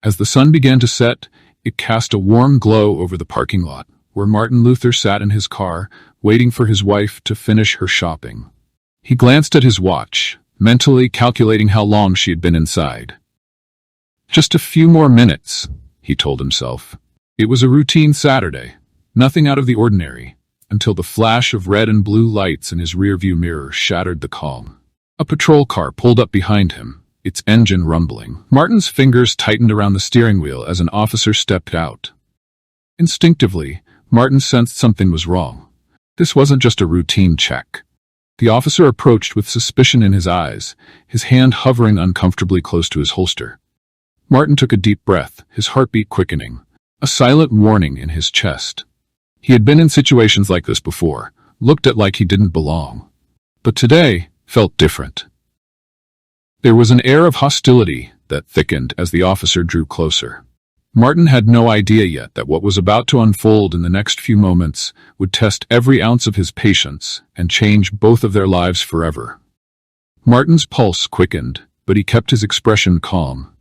As the sun began to set, it cast a warm glow over the parking lot, where Martin Luther sat in his car, waiting for his wife to finish her shopping. He glanced at his watch, mentally calculating how long she had been inside. Just a few more minutes, he told himself. It was a routine Saturday, nothing out of the ordinary, until the flash of red and blue lights in his rearview mirror shattered the calm. A patrol car pulled up behind him, its engine rumbling. Martin's fingers tightened around the steering wheel as an officer stepped out. Instinctively, Martin sensed something was wrong. This wasn't just a routine check. The officer approached with suspicion in his eyes, his hand hovering uncomfortably close to his holster. Martin took a deep breath, his heartbeat quickening, a silent warning in his chest. He had been in situations like this before, looked at like he didn't belong. But today felt different. There was an air of hostility that thickened as the officer drew closer. Martin had no idea yet that what was about to unfold in the next few moments would test every ounce of his patience and change both of their lives forever. Martin's pulse quickened, but he kept his expression calm.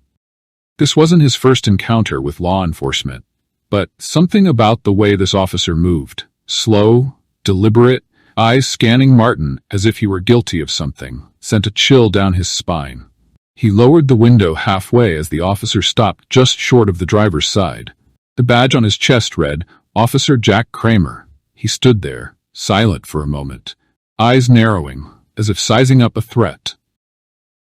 This wasn't his first encounter with law enforcement, but something about the way this officer moved, slow, deliberate, eyes scanning Martin as if he were guilty of something, sent a chill down his spine. He lowered the window halfway as the officer stopped just short of the driver's side. The badge on his chest read, Officer Jack Kramer. He stood there, silent for a moment, eyes narrowing, as if sizing up a threat.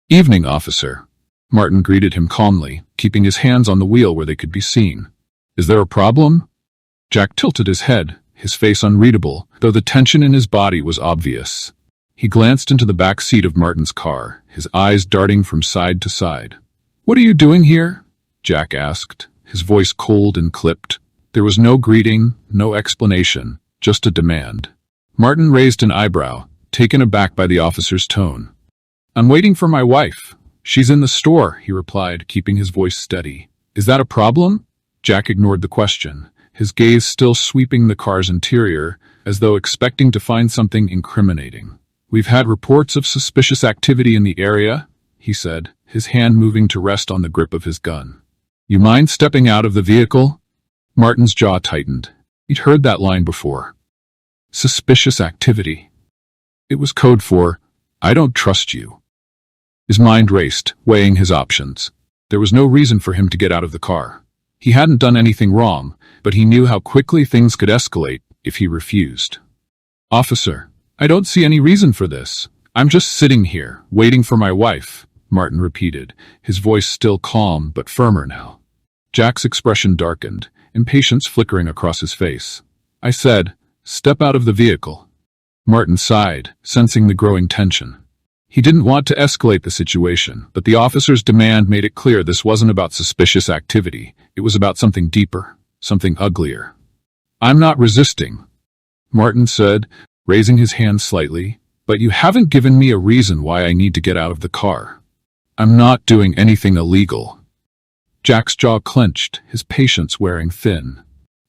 "Evening, officer." Martin greeted him calmly, keeping his hands on the wheel where they could be seen. "Is there a problem?" Jack tilted his head, his face unreadable, though the tension in his body was obvious. He glanced into the back seat of Martin's car, his eyes darting from side to side. "What are you doing here?" Jack asked, his voice cold and clipped. There was no greeting, no explanation, just a demand. Martin raised an eyebrow, taken aback by the officer's tone. "I'm waiting for my wife. She's in the store," he replied, keeping his voice steady. "Is that a problem?" Jack ignored the question, his gaze still sweeping the car's interior, as though expecting to find something incriminating. "We've had reports of suspicious activity in the area," he said, his hand moving to rest on the grip of his gun. "You mind stepping out of the vehicle?" Martin's jaw tightened. He'd heard that line before. Suspicious activity. It was code for, "I don't trust you." His mind raced, weighing his options. There was no reason for him to get out of the car. He hadn't done anything wrong, but he knew how quickly things could escalate if he refused. "Officer, I don't see any reason for this. I'm just sitting here, waiting for my wife," Martin repeated, his voice still calm but firmer now. Jack's expression darkened, impatience flickering across his face. "I said, step out of the vehicle." Martin sighed, sensing the growing tension. He didn't want to escalate the situation, but the officer's demand made it clear this wasn't about suspicious activity. It was about something deeper, something uglier. "I'm not resisting," Martin said, raising his hand slightly, "but you haven't given me a reason why I need to get out of the car." "I'm not doing anything illegal." Jack's jaw clenched, his patience wearing thin.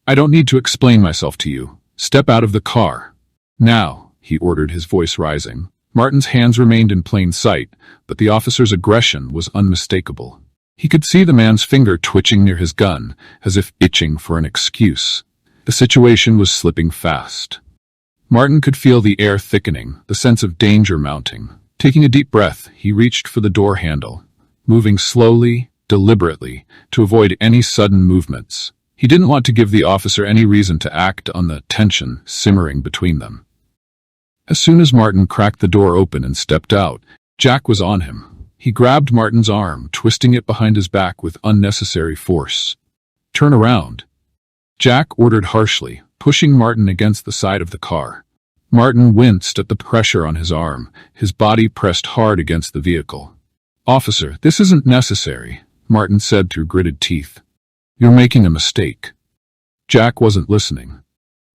"I don't need to explain myself to you. Step out of the car. Now," he ordered, his voice rising. Martin's hands remained in plain sight, but the officer's aggression was unmistakable. He could see the man's finger twitching near his gun, as if itching for an excuse. The situation was slipping fast. Martin could feel the air thickening, the sense of danger mounting. Taking a deep breath, he reached for the door handle, moving slowly, deliberately, to avoid any sudden movements. He didn't want to give the officer any reason to act on the tension simmering between them. As soon as Martin cracked the door open and stepped out, Jack was on him. He grabbed Martin's arm, twisting it behind his back with unnecessary force. "Turn around," Jack ordered harshly, pushing Martin against the side of the car. Martin winced at the pressure on his arm, his body pressed hard against the vehicle. "Officer, this isn't necessary," Martin said through gritted teeth. "You're making a mistake." Jack wasn't listening.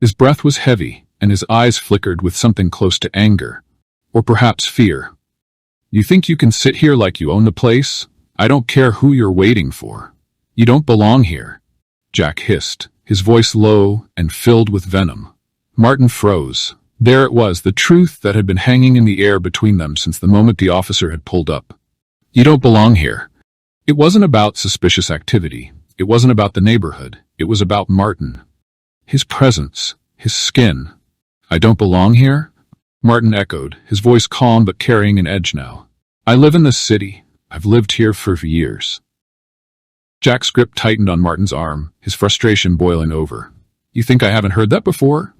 His breath was heavy, and his eyes flickered with something close to anger, or perhaps fear. "You think you can sit here like you own the place? I don't care who you're waiting for. You don't belong here," Jack hissed, his voice low and filled with venom. Martin froze. There it was, the truth that had been hanging in the air between them since the moment the officer had pulled up. "You don't belong here." It wasn't about suspicious activity. It wasn't about the neighborhood. It was about Martin. His presence. His skin. "I don't belong here?" Martin echoed, his voice calm but carrying an edge now. "I live in this city. I've lived here for years." Jack's grip tightened on Martin's arm, his frustration boiling over. "You think I haven't heard that before?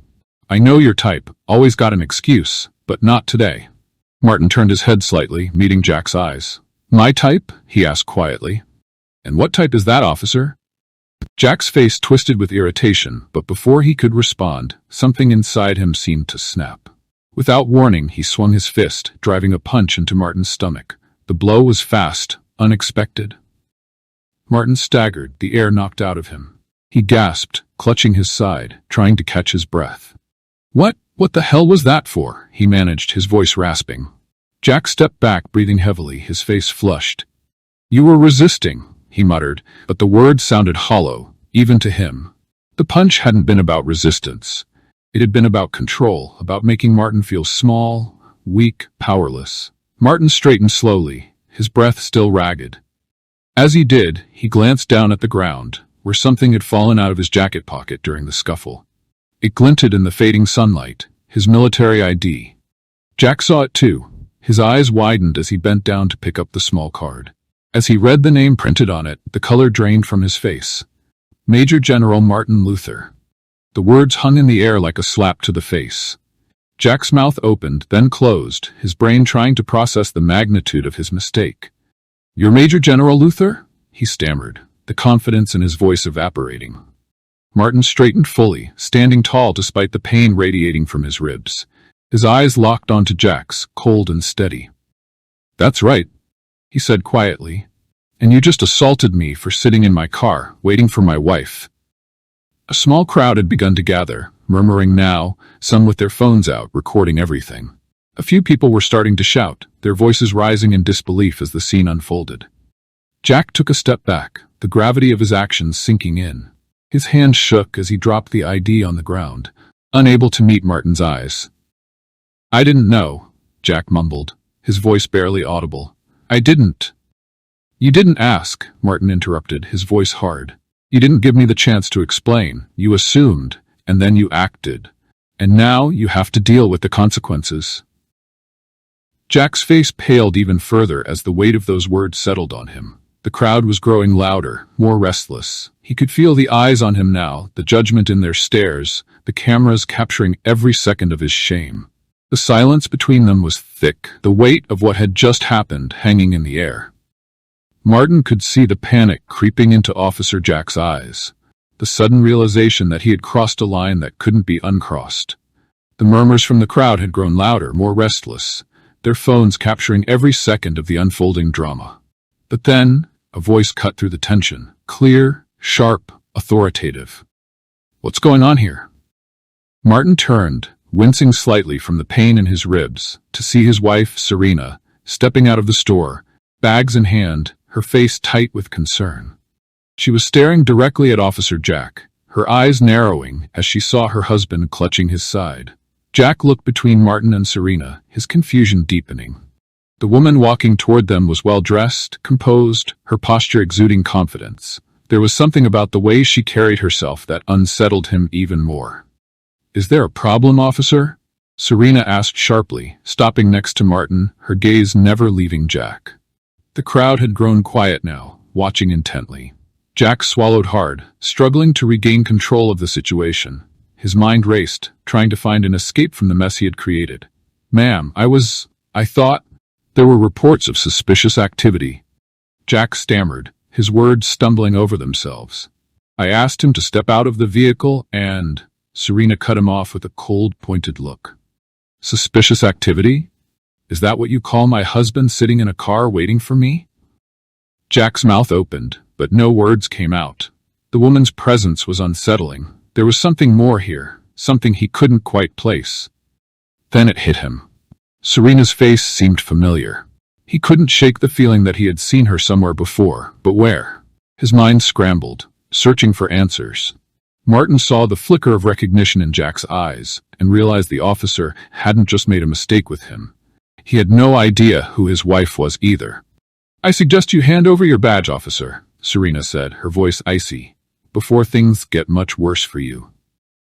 I know your type, always got an excuse, but not today." Martin turned his head slightly, meeting Jack's eyes. "My type?" he asked quietly. "And what type is that, officer?" Jack's face twisted with irritation, but before he could respond, something inside him seemed to snap. Without warning, he swung his fist, driving a punch into Martin's stomach. The blow was fast, unexpected. Martin staggered, the air knocked out of him. He gasped, clutching his side, trying to catch his breath. What the hell was that for?" he managed, his voice rasping. Jack stepped back, breathing heavily, his face flushed. "You were resisting," he muttered, but the words sounded hollow, even to him. The punch hadn't been about resistance. It had been about control, about making Martin feel small, weak, powerless. Martin straightened slowly, his breath still ragged. As he did, he glanced down at the ground, where something had fallen out of his jacket pocket during the scuffle. It glinted in the fading sunlight, his military ID. Jack saw it too. His eyes widened as he bent down to pick up the small card. As he read the name printed on it, the color drained from his face. Major General Martin Luther. The words hung in the air like a slap to the face. Jack's mouth opened, then closed, his brain trying to process the magnitude of his mistake. "You're Major General Luther?" he stammered, the confidence in his voice evaporating. Martin straightened fully, standing tall despite the pain radiating from his ribs. His eyes locked onto Jack's, cold and steady. "That's right," he said quietly. "And you just assaulted me for sitting in my car, waiting for my wife." A small crowd had begun to gather, murmuring now, some with their phones out, recording everything. A few people were starting to shout, their voices rising in disbelief as the scene unfolded. Jack took a step back, the gravity of his actions sinking in. His hand shook as he dropped the ID on the ground, unable to meet Martin's eyes. "I didn't know," Jack mumbled, his voice barely audible. "I didn't." "You didn't ask," Martin interrupted, his voice hard. "You didn't give me the chance to explain. You assumed, and then you acted. And now you have to deal with the consequences." Jack's face paled even further as the weight of those words settled on him. The crowd was growing louder, more restless. He could feel the eyes on him now, the judgment in their stares, the cameras capturing every second of his shame. The silence between them was thick, the weight of what had just happened hanging in the air. Martin could see the panic creeping into Officer Jack's eyes, the sudden realization that he had crossed a line that couldn't be uncrossed. The murmurs from the crowd had grown louder, more restless, their phones capturing every second of the unfolding drama. But then, a voice cut through the tension, clear, sharp, authoritative. "What's going on here?" Martin turned, wincing slightly from the pain in his ribs, to see his wife, Serena, stepping out of the store, bags in hand, her face tight with concern. She was staring directly at Officer Jack, her eyes narrowing as she saw her husband clutching his side. Jack looked between Martin and Serena, his confusion deepening. The woman walking toward them was well-dressed, composed, her posture exuding confidence. There was something about the way she carried herself that unsettled him even more. "Is there a problem, officer?" Serena asked sharply, stopping next to Martin, her gaze never leaving Jack. The crowd had grown quiet now, watching intently. Jack swallowed hard, struggling to regain control of the situation. His mind raced, trying to find an escape from the mess he had created. "Ma'am, I thought—" "There were reports of suspicious activity." Jack stammered, his words stumbling over themselves. "I asked him to step out of the vehicle and—" Serena cut him off with a cold, pointed look. "Suspicious activity? Is that what you call my husband sitting in a car waiting for me?" Jack's mouth opened, but no words came out. The woman's presence was unsettling. There was something more here, something he couldn't quite place. Then it hit him. Serena's face seemed familiar. He couldn't shake the feeling that he had seen her somewhere before, but where? His mind scrambled, searching for answers. Martin saw the flicker of recognition in Jack's eyes and realized the officer hadn't just made a mistake with him. He had no idea who his wife was either. I suggest you hand over your badge, officer, Serena said, her voice icy, before things get much worse for you.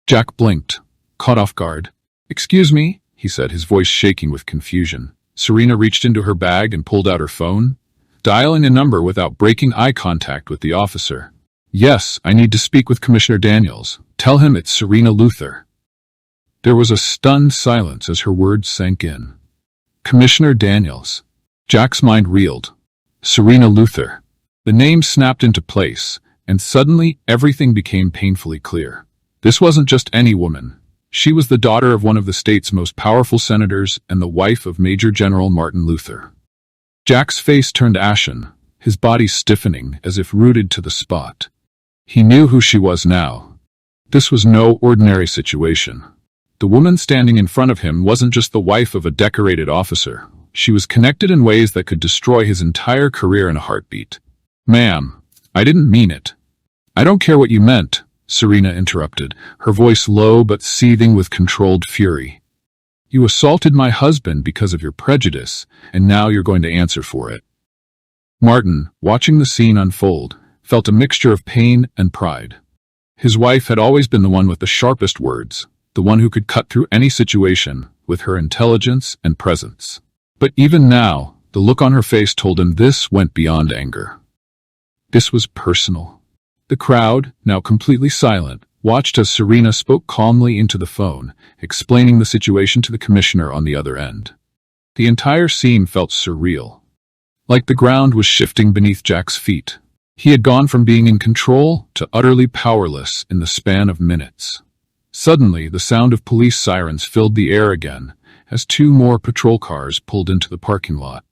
Jack blinked, caught off guard. Excuse me, he said, his voice shaking with confusion. Serena reached into her bag and pulled out her phone, dialing a number without breaking eye contact with the officer. Yes, I need to speak with Commissioner Daniels. Tell him it's Serena Luther. There was a stunned silence as her words sank in. Commissioner Daniels. Jack's mind reeled. Serena Luther. The name snapped into place, and suddenly everything became painfully clear. This wasn't just any woman. She was the daughter of one of the state's most powerful senators and the wife of Major General Martin Luther. Jack's face turned ashen, his body stiffening as if rooted to the spot. He knew who she was now. This was no ordinary situation. The woman standing in front of him wasn't just the wife of a decorated officer. She was connected in ways that could destroy his entire career in a heartbeat. Ma'am, I didn't mean it. I don't care what you meant, Serena interrupted, her voice low but seething with controlled fury. You assaulted my husband because of your prejudice, and now you're going to answer for it. Martin, watching the scene unfold, felt a mixture of pain and pride. His wife had always been the one with the sharpest words, the one who could cut through any situation with her intelligence and presence. But even now, the look on her face told him this went beyond anger. This was personal. The crowd, now completely silent, watched as Serena spoke calmly into the phone, explaining the situation to the commissioner on the other end. The entire scene felt surreal. Like the ground was shifting beneath Jack's feet. He had gone from being in control to utterly powerless in the span of minutes. Suddenly, the sound of police sirens filled the air again, as 2 more patrol cars pulled into the parking lot.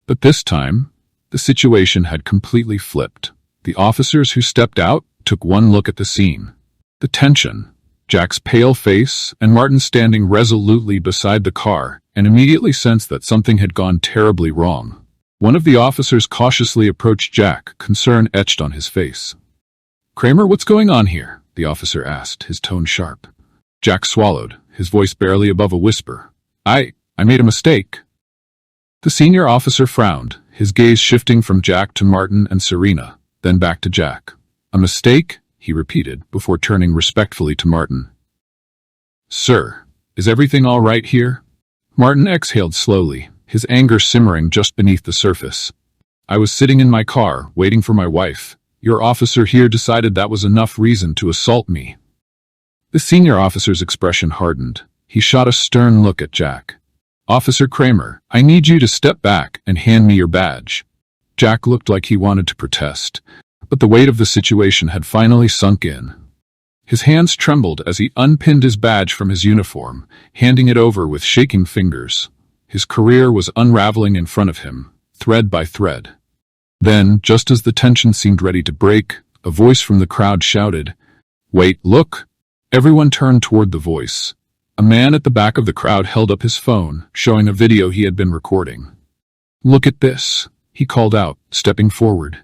But this time, the situation had completely flipped. The officers who stepped out took one look at the scene. The tension, Jack's pale face, and Martin standing resolutely beside the car, and immediately sensed that something had gone terribly wrong. One of the officers cautiously approached Jack, concern etched on his face. Kramer, what's going on here? The officer asked, his tone sharp. Jack swallowed, his voice barely above a whisper. I made a mistake. The senior officer frowned, his gaze shifting from Jack to Martin and Serena, then back to Jack. A mistake? He repeated, before turning respectfully to Martin. Sir, is everything all right here? Martin exhaled slowly, his anger simmering just beneath the surface. I was sitting in my car, waiting for my wife. Your officer here decided that was enough reason to assault me. The senior officer's expression hardened. He shot a stern look at Jack. Officer Kramer, I need you to step back and hand me your badge. Jack looked like he wanted to protest, but the weight of the situation had finally sunk in. His hands trembled as he unpinned his badge from his uniform, handing it over with shaking fingers. His career was unraveling in front of him, thread by thread. Then, just as the tension seemed ready to break, a voice from the crowd shouted, "Wait, look!" Everyone turned toward the voice. A man at the back of the crowd held up his phone, showing a video he had been recording. "Look at this," he called out, stepping forward.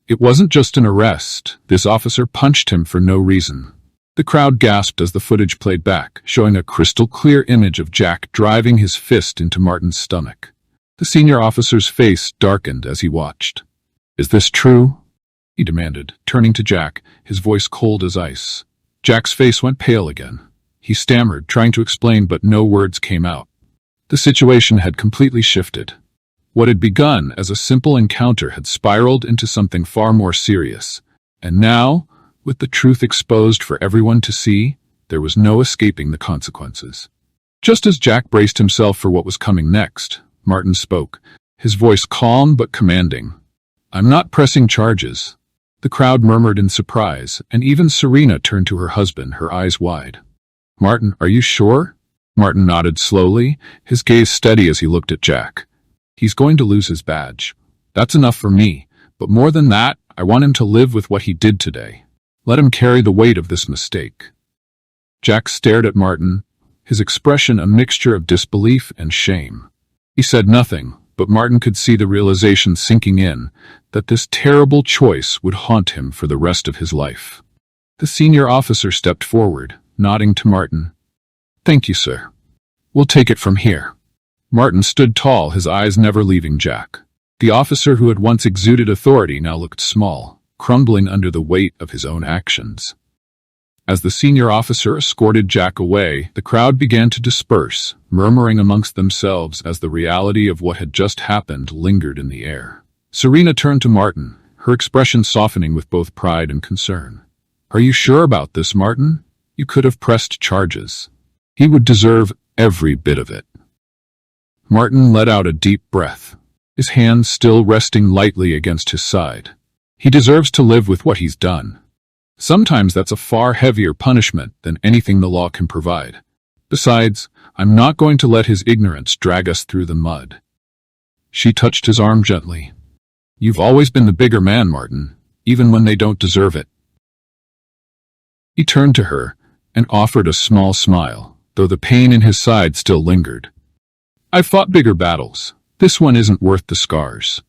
It wasn't just an arrest. This officer punched him for no reason. The crowd gasped as the footage played back, showing a crystal-clear image of Jack driving his fist into Martin's stomach. The senior officer's face darkened as he watched. "Is this true?" he demanded, turning to Jack, his voice cold as ice. Jack's face went pale again. He stammered, trying to explain, but no words came out. The situation had completely shifted. What had begun as a simple encounter had spiraled into something far more serious. And now, with the truth exposed for everyone to see, there was no escaping the consequences. Just as Jack braced himself for what was coming next, Martin spoke, his voice calm but commanding. "I'm not pressing charges." The crowd murmured in surprise, and even Serena turned to her husband, her eyes wide. "Martin, are you sure?" Martin nodded slowly, his gaze steady as he looked at Jack. "He's going to lose his badge. That's enough for me, but more than that, I want him to live with what he did today. Let him carry the weight of this mistake." Jack stared at Martin, his expression a mixture of disbelief and shame. He said nothing, but Martin could see the realization sinking in, that this terrible choice would haunt him for the rest of his life. The senior officer stepped forward, nodding to Martin. "Thank you, sir. We'll take it from here." Martin stood tall, his eyes never leaving Jack. The officer who had once exuded authority now looked small, crumbling under the weight of his own actions. As the senior officer escorted Jack away, the crowd began to disperse, murmuring amongst themselves as the reality of what had just happened lingered in the air. Serena turned to Martin, her expression softening with both pride and concern. "Are you sure about this, Martin? You could have pressed charges. He would deserve every bit of it." Martin let out a deep breath, his hands still resting lightly against his side. "He deserves to live with what he's done. Sometimes that's a far heavier punishment than anything the law can provide. Besides, I'm not going to let his ignorance drag us through the mud." She touched his arm gently. "You've always been the bigger man, Martin, even when they don't deserve it." He turned to her and offered a small smile, though the pain in his side still lingered. "I've fought bigger battles. This one isn't worth the scars."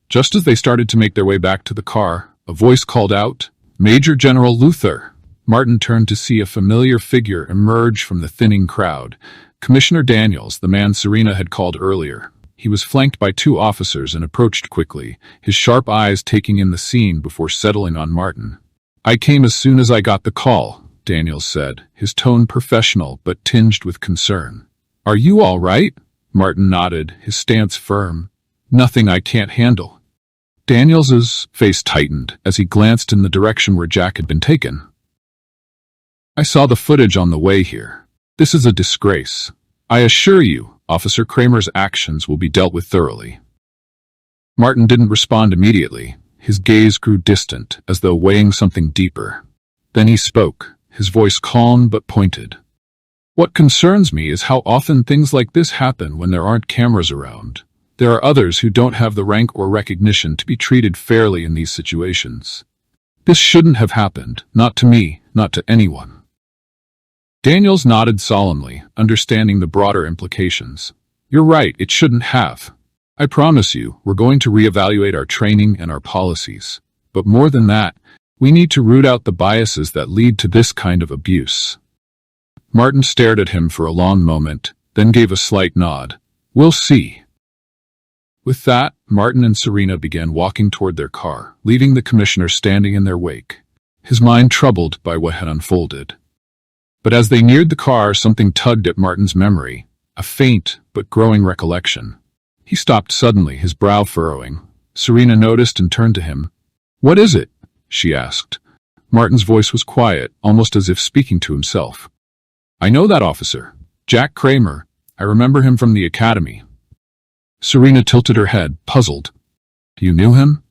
Just as they started to make their way back to the car, a voice called out, "Major General Luther." Martin turned to see a familiar figure emerge from the thinning crowd. Commissioner Daniels, the man Serena had called earlier. He was flanked by 2 officers and approached quickly, his sharp eyes taking in the scene before settling on Martin. "I came as soon as I got the call," Daniels said, his tone professional but tinged with concern. "Are you all right?" Martin nodded, his stance firm. "Nothing I can't handle." Daniels's face tightened as he glanced in the direction where Jack had been taken. "I saw the footage on the way here. This is a disgrace. I assure you, Officer Kramer's actions will be dealt with thoroughly." Martin didn't respond immediately. His gaze grew distant, as though weighing something deeper. Then he spoke, his voice calm but pointed. "What concerns me is how often things like this happen when there aren't cameras around. There are others who don't have the rank or recognition to be treated fairly in these situations. This shouldn't have happened, not to me, not to anyone." Daniels nodded solemnly, understanding the broader implications. "You're right, it shouldn't have. I promise you, we're going to reevaluate our training and our policies. But more than that, we need to root out the biases that lead to this kind of abuse." Martin stared at him for a long moment, then gave a slight nod. "We'll see." With that, Martin and Serena began walking toward their car, leaving the commissioner standing in their wake, his mind troubled by what had unfolded. But as they neared the car, something tugged at Martin's memory, a faint but growing recollection. He stopped suddenly, his brow furrowing. Serena noticed and turned to him. "What is it?" she asked. Martin's voice was quiet, almost as if speaking to himself. "I know that officer. Jack Kramer. I remember him from the academy." Serena tilted her head, puzzled. "You knew him?"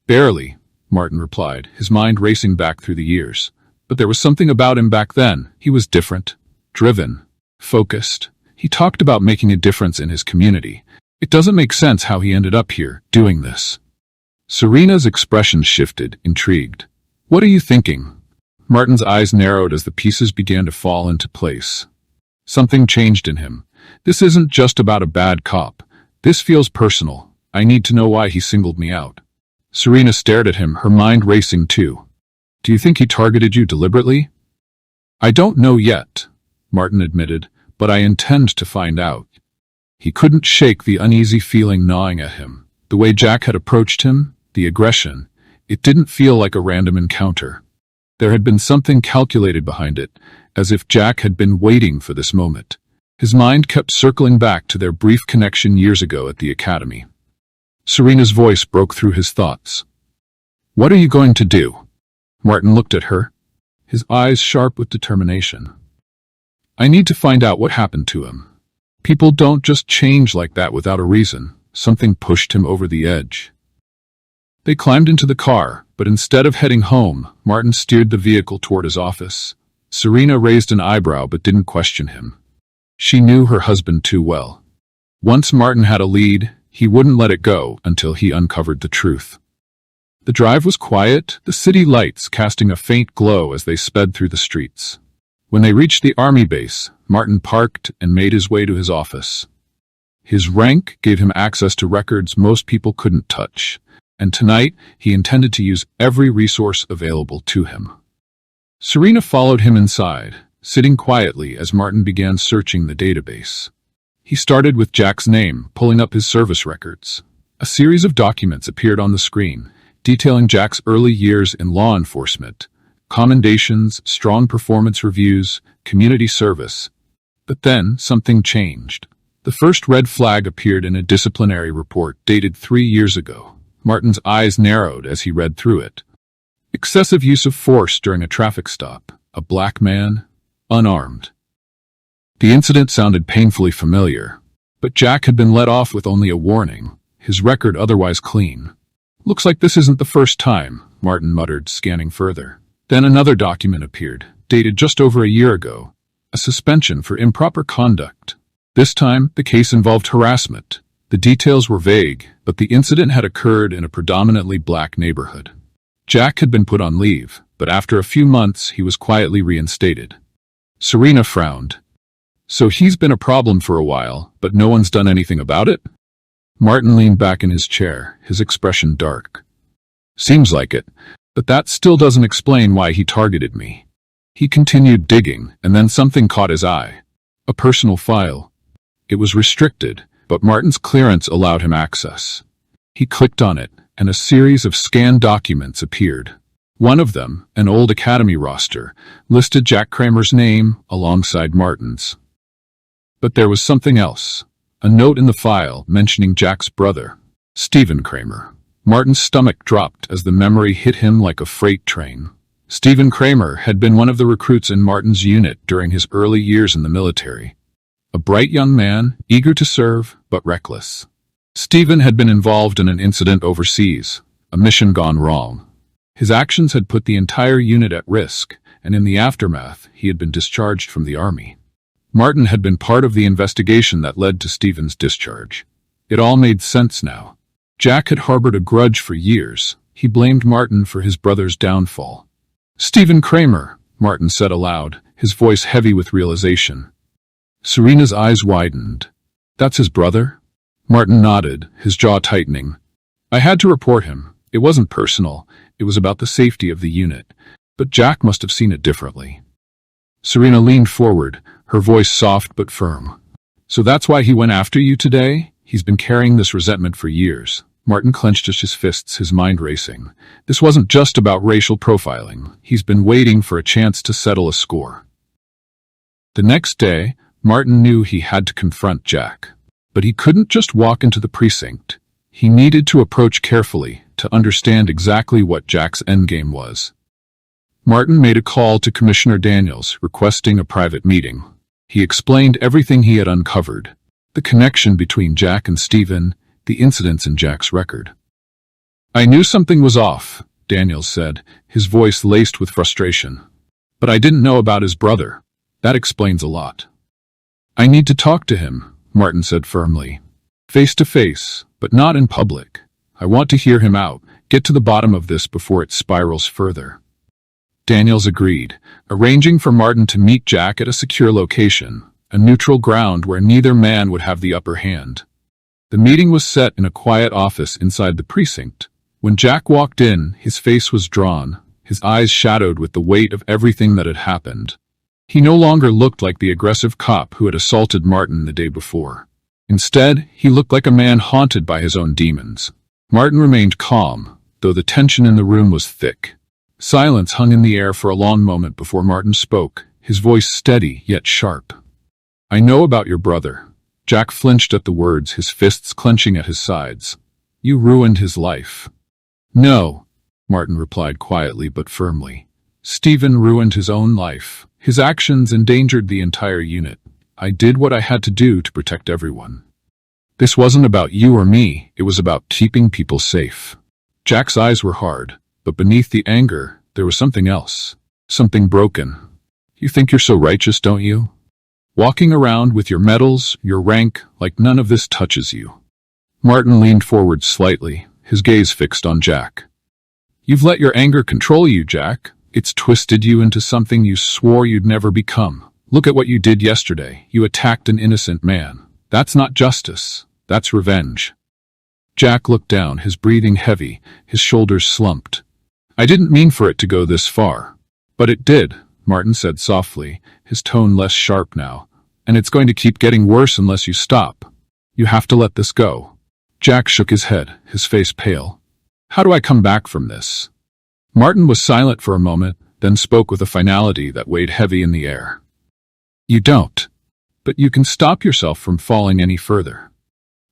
"Barely," Martin replied, his mind racing back through the years. "But there was something about him back then. He was different, driven, focused. He talked about making a difference in his community. It doesn't make sense how he ended up here, doing this." Serena's expression shifted, intrigued. "What are you thinking?" Martin's eyes narrowed as the pieces began to fall into place. Something changed in him. "This isn't just about a bad cop. This feels personal. I need to know why he singled me out." Serena stared at him, her mind racing too. "Do you think he targeted you deliberately?" "I don't know yet," Martin admitted, "but I intend to find out." He couldn't shake the uneasy feeling gnawing at him. The way Jack had approached him, the aggression, it didn't feel like a random encounter. There had been something calculated behind it, as if Jack had been waiting for this moment. His mind kept circling back to their brief connection years ago at the academy. Serena's voice broke through his thoughts. "What are you going to do?" Martin looked at her, his eyes sharp with determination. "I need to find out what happened to him. People don't just change like that without a reason. Something pushed him over the edge." They climbed into the car, but instead of heading home, Martin steered the vehicle toward his office. Serena raised an eyebrow but didn't question him. She knew her husband too well. Once Martin had a lead, he wouldn't let it go until he uncovered the truth. The drive was quiet, the city lights casting a faint glow as they sped through the streets. When they reached the army base, Martin parked and made his way to his office. His rank gave him access to records most people couldn't touch, and tonight he intended to use every resource available to him. Serena followed him inside, sitting quietly as Martin began searching the database. He started with Jack's name, pulling up his service records. A series of documents appeared on the screen, detailing Jack's early years in law enforcement, commendations, strong performance reviews, community service. But then, something changed. The first red flag appeared in a disciplinary report dated 3 years ago. Martin's eyes narrowed as he read through it. Excessive use of force during a traffic stop. A black man, unarmed. The incident sounded painfully familiar, but Jack had been let off with only a warning, his record otherwise clean. Looks like this isn't the first time, Martin muttered, scanning further. Then another document appeared, dated just over a year ago. A suspension for improper conduct. This time, the case involved harassment. The details were vague, but the incident had occurred in a predominantly black neighborhood. Jack had been put on leave, but after a few months, he was quietly reinstated. Serena frowned. So he's been a problem for a while, but no one's done anything about it? Martin leaned back in his chair, his expression dark. Seems like it, but that still doesn't explain why he targeted me. He continued digging, and then something caught his eye. A personal file. It was restricted, but Martin's clearance allowed him access. He clicked on it, and a series of scanned documents appeared. One of them, an old academy roster, listed Jack Kramer's name alongside Martin's. But there was something else. A note in the file mentioning Jack's brother, Stephen Kramer. Martin's stomach dropped as the memory hit him like a freight train. Stephen Kramer had been one of the recruits in Martin's unit during his early years in the military. A bright young man, eager to serve, but reckless. Stephen had been involved in an incident overseas, a mission gone wrong. His actions had put the entire unit at risk, and in the aftermath, he had been discharged from the army. Martin had been part of the investigation that led to Stephen's discharge. It all made sense now. Jack had harbored a grudge for years. He blamed Martin for his brother's downfall. Stephen Kramer, Martin said aloud, his voice heavy with realization. Serena's eyes widened. That's his brother? Martin nodded, his jaw tightening. I had to report him. It wasn't personal. It was about the safety of the unit. But Jack must have seen it differently. Serena leaned forward, her voice soft but firm. So that's why he went after you today? He's been carrying this resentment for years. Martin clenched his fists, his mind racing. This wasn't just about racial profiling. He's been waiting for a chance to settle a score. The next day, Martin knew he had to confront Jack. But he couldn't just walk into the precinct. He needed to approach carefully to understand exactly what Jack's endgame was. Martin made a call to Commissioner Daniels, requesting a private meeting. He explained everything he had uncovered, the connection between Jack and Stephen, the incidents in Jack's record. I knew something was off, Daniels said, his voice laced with frustration. But I didn't know about his brother. That explains a lot. I need to talk to him, Martin said firmly. Face to face, but not in public. I want to hear him out, get to the bottom of this before it spirals further. Daniels agreed, arranging for Martin to meet Jack at a secure location, a neutral ground where neither man would have the upper hand. The meeting was set in a quiet office inside the precinct. When Jack walked in, his face was drawn, his eyes shadowed with the weight of everything that had happened. He no longer looked like the aggressive cop who had assaulted Martin the day before. Instead, he looked like a man haunted by his own demons. Martin remained calm, though the tension in the room was thick. Silence hung in the air for a long moment before Martin spoke, his voice steady yet sharp. I know about your brother. Jack flinched at the words, his fists clenching at his sides. You ruined his life. No, Martin replied quietly but firmly. Stephen ruined his own life. His actions endangered the entire unit. I did what I had to do to protect everyone. This wasn't about you or me, it was about keeping people safe. Jack's eyes were hard, but beneath the anger, there was something else. Something broken. You think you're so righteous, don't you? Walking around with your medals, your rank, like none of this touches you. Martin leaned forward slightly, his gaze fixed on Jack. You've let your anger control you, Jack. It's twisted you into something you swore you'd never become. Look at what you did yesterday. You attacked an innocent man. That's not justice. That's revenge. Jack looked down, his breathing heavy, his shoulders slumped. I didn't mean for it to go this far. But it did, Martin said softly, his tone less sharp now. And it's going to keep getting worse unless you stop. You have to let this go. Jack shook his head, his face pale. How do I come back from this? Martin was silent for a moment, then spoke with a finality that weighed heavy in the air. You don't. But you can stop yourself from falling any further.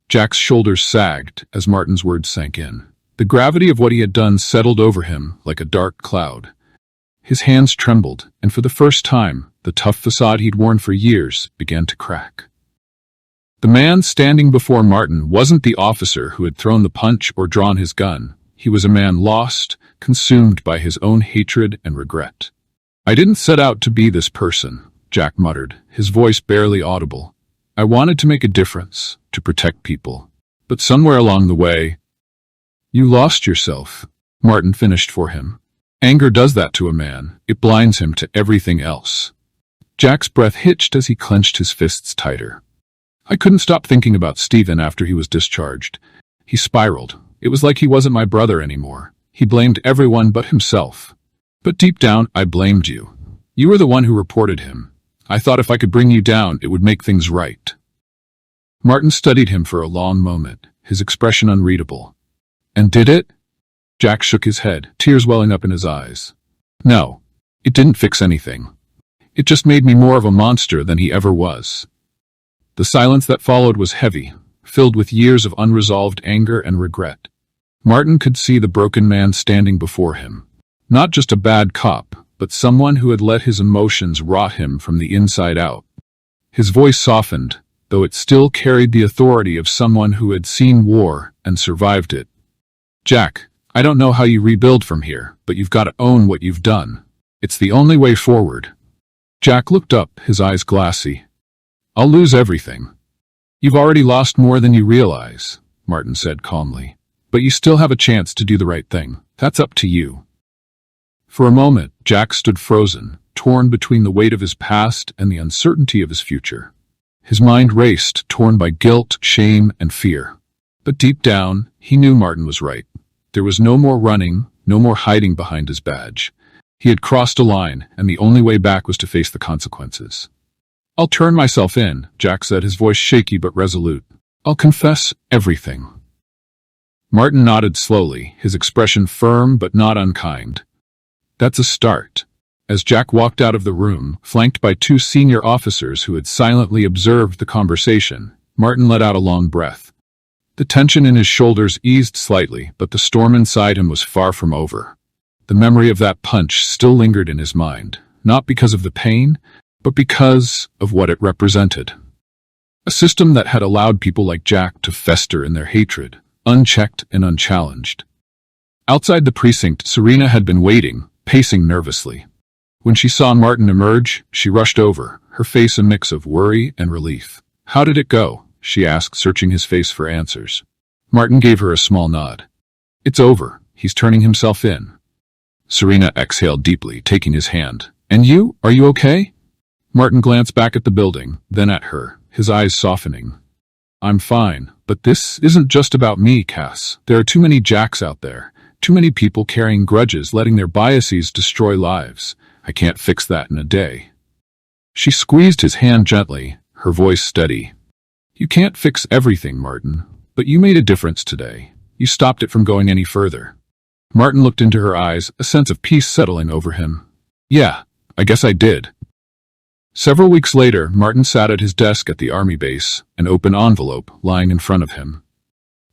Jack's shoulders sagged as Martin's words sank in. The gravity of what he had done settled over him like a dark cloud. His hands trembled, and for the first time, the tough facade he'd worn for years began to crack. The man standing before Martin wasn't the officer who had thrown the punch or drawn his gun. He was a man lost, consumed by his own hatred and regret. I didn't set out to be this person, Jack muttered, his voice barely audible. I wanted to make a difference, to protect people. But somewhere along the way, you lost yourself, Martin finished for him. Anger does that to a man. It blinds him to everything else. Jack's breath hitched as he clenched his fists tighter. I couldn't stop thinking about Stephen after he was discharged. He spiraled. It was like he wasn't my brother anymore. He blamed everyone but himself. But deep down, I blamed you. You were the one who reported him. I thought if I could bring you down, it would make things right. Martin studied him for a long moment, his expression unreadable. And did it? Jack shook his head, tears welling up in his eyes. No, it didn't fix anything. It just made me more of a monster than he ever was. The silence that followed was heavy, filled with years of unresolved anger and regret. Martin could see the broken man standing before him. Not just a bad cop, but someone who had let his emotions rot him from the inside out. His voice softened, though it still carried the authority of someone who had seen war and survived it. Jack, I don't know how you rebuild from here, but you've got to own what you've done. It's the only way forward. Jack looked up, his eyes glassy. I'll lose everything. You've already lost more than you realize, Martin said calmly. But you still have a chance to do the right thing. That's up to you. For a moment, Jack stood frozen, torn between the weight of his past and the uncertainty of his future. His mind raced, torn by guilt, shame, and fear. But deep down, he knew Martin was right. There was no more running, no more hiding behind his badge. He had crossed a line, and the only way back was to face the consequences. I'll turn myself in, Jack said, his voice shaky but resolute. I'll confess everything. Martin nodded slowly, his expression firm but not unkind. That's a start. As Jack walked out of the room, flanked by two senior officers who had silently observed the conversation, Martin let out a long breath. The tension in his shoulders eased slightly, but the storm inside him was far from over. The memory of that punch still lingered in his mind, not because of the pain, but because of what it represented. A system that had allowed people like Jack to fester in their hatred, unchecked and unchallenged. Outside the precinct, Serena had been waiting, pacing nervously. When she saw Martin emerge, she rushed over, her face a mix of worry and relief. How did it go? She asked, searching his face for answers. Martin gave her a small nod. It's over. He's turning himself in. Serena exhaled deeply, taking his hand. And you? Are you okay? Martin glanced back at the building, then at her, his eyes softening. I'm fine, but this isn't just about me, Cass. There are too many Jacks out there. Too many people carrying grudges, letting their biases destroy lives. I can't fix that in a day. She squeezed his hand gently, her voice steady. You can't fix everything, Martin, but you made a difference today. You stopped it from going any further. Martin looked into her eyes, a sense of peace settling over him. Yeah, I guess I did. Several weeks later, Martin sat at his desk at the army base, an open envelope lying in front of him.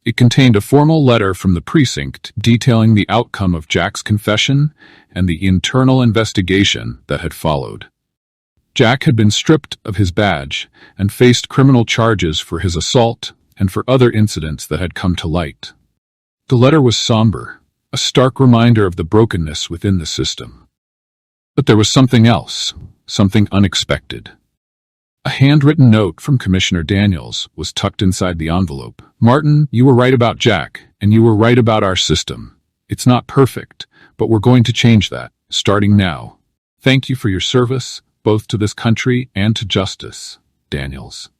It contained a formal letter from the precinct detailing the outcome of Jack's confession and the internal investigation that had followed. Jack had been stripped of his badge and faced criminal charges for his assault and for other incidents that had come to light. The letter was somber, a stark reminder of the brokenness within the system. But there was something else, something unexpected. A handwritten note from Commissioner Daniels was tucked inside the envelope. Martin, you were right about Jack, and you were right about our system. It's not perfect, but we're going to change that, starting now. Thank you for your service, both to this country and to justice, Daniels.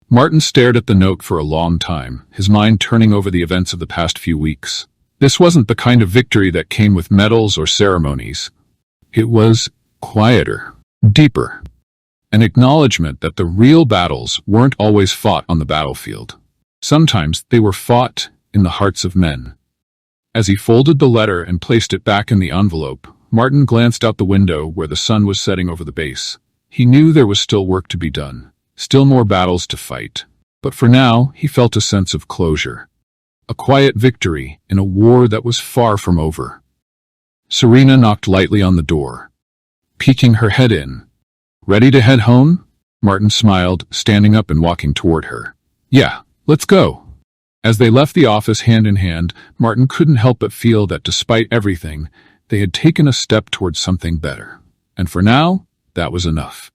Martin stared at the note for a long time, his mind turning over the events of the past few weeks. This wasn't the kind of victory that came with medals or ceremonies. It was quieter, deeper. An acknowledgement that the real battles weren't always fought on the battlefield. Sometimes they were fought in the hearts of men. As he folded the letter and placed it back in the envelope, Martin glanced out the window where the sun was setting over the base. He knew there was still work to be done, still more battles to fight. But for now, he felt a sense of closure. A quiet victory in a war that was far from over. Serena knocked lightly on the door, peeking her head in. "Ready to head home?" Martin smiled, standing up and walking toward her. "Yeah, let's go." As they left the office hand in hand, Martin couldn't help but feel that despite everything, they had taken a step towards something better. And for now, that was enough.